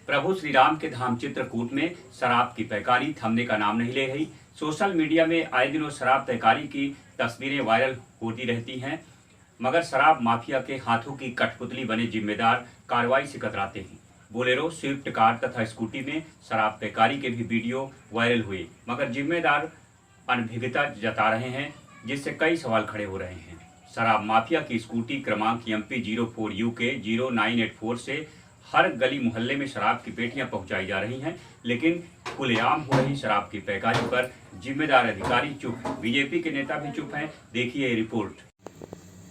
प्रभु श्री राम के धाम चित्रकूट में शराब की पैकारी थमने का नाम नहीं ले रही। सोशल मीडिया में आए दिनों शराब पैकारी की तस्वीरें वायरल होती रहती हैं, मगर शराब माफिया के हाथों की कठपुतली बने जिम्मेदार कार्रवाई से कतराते हैं। बोलेरो, स्विफ्ट कार तथा स्कूटी में शराब पैकारी के भी वीडियो वायरल हुए, मगर जिम्मेदार अनभिज्ञता जता रहे हैं, जिससे कई सवाल खड़े हो रहे हैं। शराब माफिया की स्कूटी क्रमांक MP04 UK 0984 से हर गली मोहल्ले में शराब की पेटियां पहुंचाई जा रही हैं, लेकिन खुलेआम हो रही शराब की पैकारी पर जिम्मेदार अधिकारी चुप, बीजेपी के नेता भी चुप हैं। देखिए ये रिपोर्ट।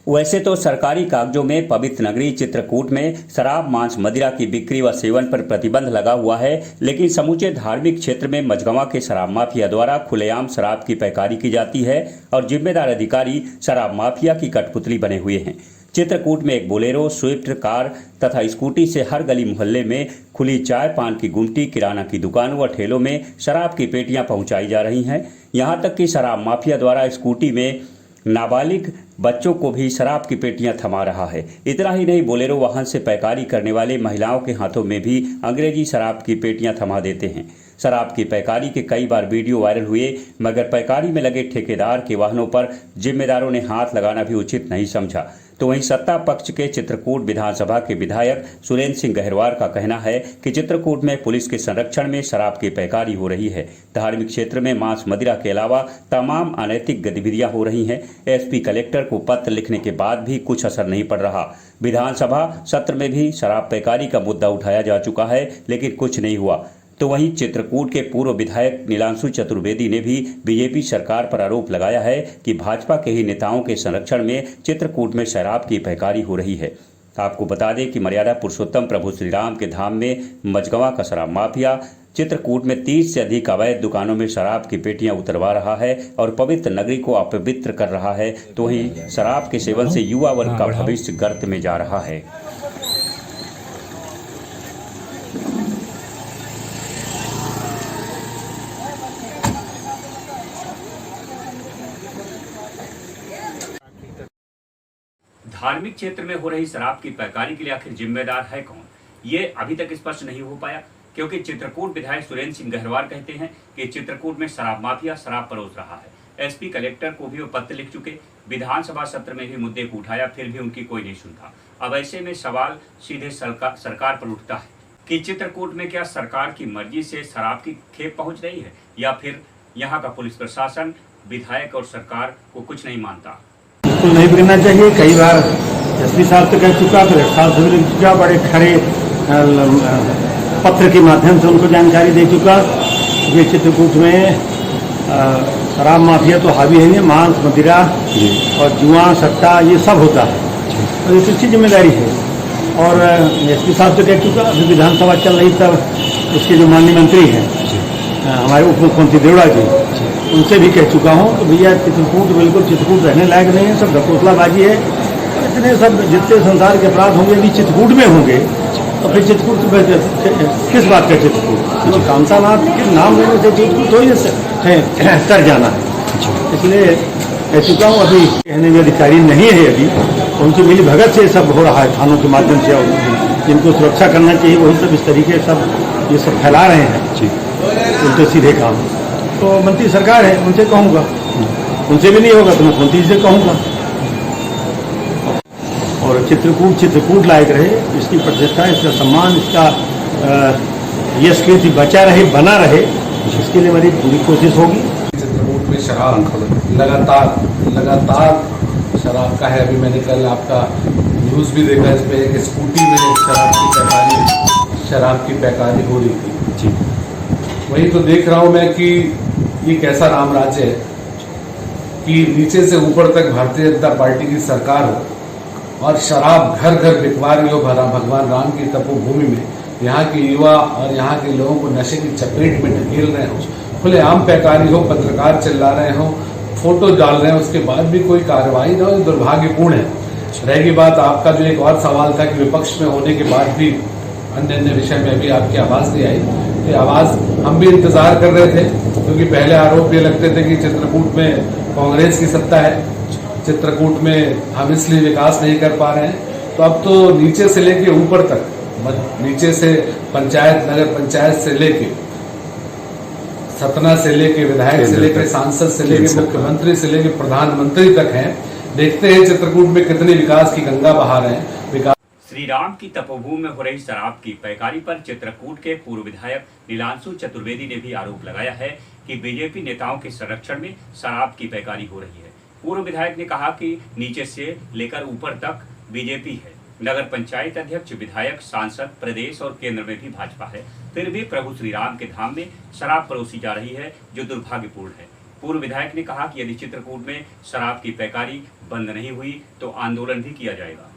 वैसे तो सरकारी कागजों में पवित्र नगरी चित्रकूट में शराब, मांस, मदिरा की बिक्री व सेवन पर प्रतिबंध लगा हुआ है, लेकिन समूचे धार्मिक क्षेत्र में मझगवां के शराब माफिया द्वारा खुलेआम शराब की पैकारी की जाती है और जिम्मेदार अधिकारी शराब माफिया की कठपुतली बने हुए हैं। चित्रकूट में एक बोलेरो, स्विफ्ट कार तथा स्कूटी से हर गली मोहल्ले में खुली चाय, पान की गुमटी, किराना की दुकानों व ठेलों में शराब की पेटियां पहुंचाई जा रही हैं। यहां तक कि शराब माफिया द्वारा स्कूटी में नाबालिग बच्चों को भी शराब की पेटियां थमा रहा है। इतना ही नहीं, बोलेरो वाहन से पैकारी करने वाले महिलाओं के हाथों में भी अंग्रेजी शराब की पेटियां थमा देते हैं। शराब की पैकारी के कई बार वीडियो वायरल हुए, मगर पैकारी में लगे ठेकेदार के वाहनों पर जिम्मेदारों ने हाथ लगाना भी उचित नहीं समझा। तो वहीं सत्ता पक्ष के चित्रकूट विधानसभा के विधायक सुरेंद्र सिंह गहरवार का कहना है कि चित्रकूट में पुलिस के संरक्षण में शराब की पैकारी हो रही है। धार्मिक क्षेत्र में मांस, मदिरा के अलावा तमाम अनैतिक गतिविधियां हो रही हैं। SP कलेक्टर को पत्र लिखने के बाद भी कुछ असर नहीं पड़ रहा। विधानसभा सत्र में भी शराब पैकारी का मुद्दा उठाया जा चुका है, लेकिन कुछ नहीं हुआ। तो वहीं चित्रकूट के पूर्व विधायक नीलांशु चतुर्वेदी ने भी बीजेपी सरकार पर आरोप लगाया है कि भाजपा के ही नेताओं के संरक्षण में चित्रकूट में शराब की पैकारी हो रही है। आपको बता दें कि मर्यादा पुरुषोत्तम प्रभु श्री राम के धाम में मझगवां का शराब माफिया चित्रकूट में 30 से अधिक अवैध दुकानों में शराब की पेटियां उतरवा रहा है और पवित्र नगरी को अपवित्र कर रहा है। तो वहीं शराब के सेवन से युवा वर्ग का भविष्य गर्त में जा रहा है। धार्मिक क्षेत्र में हो रही शराब की पैकारी के लिए आखिर जिम्मेदार है कौन, ये अभी तक स्पष्ट नहीं हो पाया, क्योंकि चित्रकूट विधायक सुरेंद्र सिंह गहरवार कहते हैं कि चित्रकूट में शराब माफिया शराब परोस रहा है। SP कलेक्टर को भी वो पत्र लिख चुके, विधानसभा सत्र में भी मुद्दे को उठाया, फिर भी उनकी कोई नहीं सुनता। अब ऐसे में सवाल सीधे सरकार पर उठता है कि चित्रकूट में क्या सरकार की मर्जी से शराब की खेप पहुंच रही है, या फिर यहाँ का पुलिस प्रशासन, विधायक और सरकार को कुछ नहीं मानता। बिल्कुल नहीं बिगड़ना चाहिए। कई बार SP साहब से कह चुका, फिर साहब से लिख चुका, बड़े खड़े पत्र के माध्यम से उनको जानकारी दे चुका कि चित्रकूट में शराब माफिया तो हावी है, मांस, मदिरा और जुआ, सट्टा, ये सब होता है और ये किसकी जिम्मेदारी है। और SP साहब से कह चुका, अभी विधानसभा चल रही तब उसके जो माननीय मंत्री हैं हमारे उप मुख्यमंत्री देवड़ा जी, उनसे भी कह चुका हूँ कि भैया चित्रकूट बिल्कुल चित्रकूट रहने लायक नहीं है, सब ढकोसलाबाजी है। इतने सब जितने संसार के अपराध होंगे अभी चित्रकूट में होंगे, तो फिर चित्रकूट किस बात का चित्रकूट, कामतानाथ के नाम लेने से चित्रकूट तो ही कर जाना है। इसलिए कह चुका हूँ, अभी कहने में अधिकारी नहीं है, अभी उनसे मिली भगत से सब हो रहा है, थानों के माध्यम से, और जिनको सुरक्षा करना चाहिए वही सब इस तरीके सब ये सब फैला रहे हैं उनके सीधे काम। तो मंत्री सरकार है, उनसे कहूँगा, उनसे भी नहीं होगा तो मुख्यमंत्री से कहूँगा। और चित्रकूट लायक रहे, इसकी प्रतिष्ठा, इसका सम्मान, इसका यश कीर्ति बचा रहे, बना रहे, इसके लिए मेरी पूरी कोशिश होगी। चित्रकूट में शराब लगातार शराब का है। अभी मैंने कल आपका न्यूज़ भी देखा, इस पर एक स्कूटी में शराब की पैकारी हो रही थी जी। वही तो देख रहा हूँ मैं कि ये कैसा राम राज्य है कि नीचे से ऊपर तक भारतीय जनता पार्टी की सरकार हो और शराब घर घर बिकवा रही हो। भगवान राम की तपोभूमि में यहाँ के युवा और यहाँ के लोगों को नशे की चपेट में ढकेल रहे हो, खुलेआम पैकारी हो, पत्रकार चिल्ला रहे हो, फोटो डाल रहे हैं, उसके बाद भी कोई कार्रवाई ना हो, दुर्भाग्यपूर्ण है। रहेगी बात आपका जो एक और सवाल था कि विपक्ष में होने के बाद भी अन्य विषय में भी आपकी आवाज़ नहीं आई। ये आवाज़ हम भी इंतजार कर रहे थे, क्योंकि पहले आरोप ये लगते थे कि चित्रकूट में कांग्रेस की सत्ता है, चित्रकूट में हम इसलिए विकास नहीं कर पा रहे हैं। तो अब तो नीचे से लेके ऊपर तक नीचे से पंचायत, नगर पंचायत से लेके सतना से लेके विधायक से लेके सांसद से लेके मुख्यमंत्री से लेके प्रधानमंत्री तक हैं। देखते हैं चित्रकूट में कितनी विकास की गंगा बहा रहे हैं। विकास श्री राम की तपोभूमि में हो रही शराब की पैकारी पर चित्रकूट के पूर्व विधायक नीलांशु चतुर्वेदी ने भी आरोप लगाया है कि बीजेपी नेताओं के संरक्षण में शराब की पैकारी हो रही है। पूर्व विधायक ने कहा कि नीचे से लेकर ऊपर तक बीजेपी है, नगर पंचायत अध्यक्ष, विधायक, सांसद, प्रदेश और केंद्र में भी भाजपा है, फिर भी प्रभु श्री राम के धाम में शराब परोसी जा रही है, जो दुर्भाग्यपूर्ण है। पूर्व विधायक ने कहा कि यदि चित्रकूट में शराब की पैकारी बंद नहीं हुई तो आंदोलन भी किया जाएगा।